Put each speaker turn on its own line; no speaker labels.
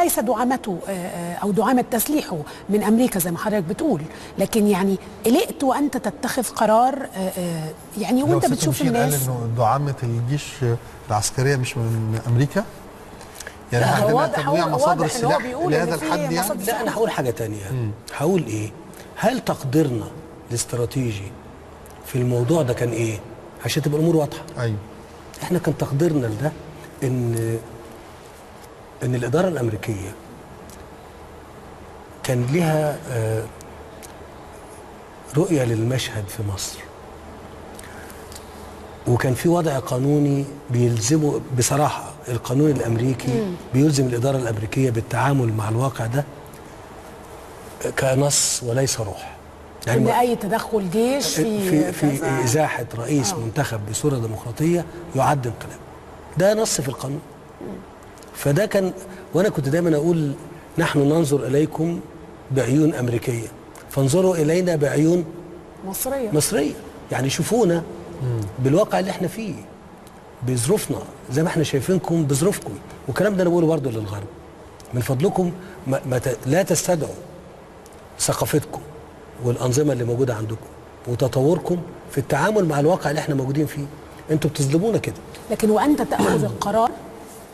ليس دعامته أو دعامة تسليحه من أمريكا زي ما حضرتك بتقول، لكن يعني قلقت وأنت تتخذ قرار يعني وأنت بتشوف الناس.
قال إنه دعامة الجيش العسكرية مش من أمريكا، يعني عندنا تنويع مصادر السلاح لهذا الحد يعني.
لا، أنا هقول حاجة تانية. هقول إيه؟ هل تقديرنا الاستراتيجي في الموضوع ده كان إيه؟ عشان تبقى الأمور واضحة.
أيوه.
إحنا كان تقديرنا لده إن الإدارة الأمريكية كان لها رؤية للمشهد في مصر، وكان في وضع قانوني بيلزمه. بصراحة القانون الأمريكي بيلزم الإدارة الأمريكية بالتعامل مع الواقع ده كنص وليس روح.
يعني إن أي تدخل جيش
في إزاحة رئيس منتخب بصورة ديمقراطية يعد انقلاب، ده نص في القانون. فده كان، وأنا كنت دايما أقول نحن ننظر إليكم بعيون أمريكية، فانظروا إلينا بعيون مصرية. يعني شوفونا بالواقع اللي احنا فيه، بظروفنا زي ما احنا شايفينكم بظروفكم. والكلام ده أنا بقوله برضه للغرب، من فضلكم لا تستدعوا ثقافتكم والأنظمة اللي موجودة عندكم وتطوركم في التعامل مع الواقع اللي احنا موجودين فيه. انتوا بتظلمونا كده.
لكن وأنت تأخذ القرار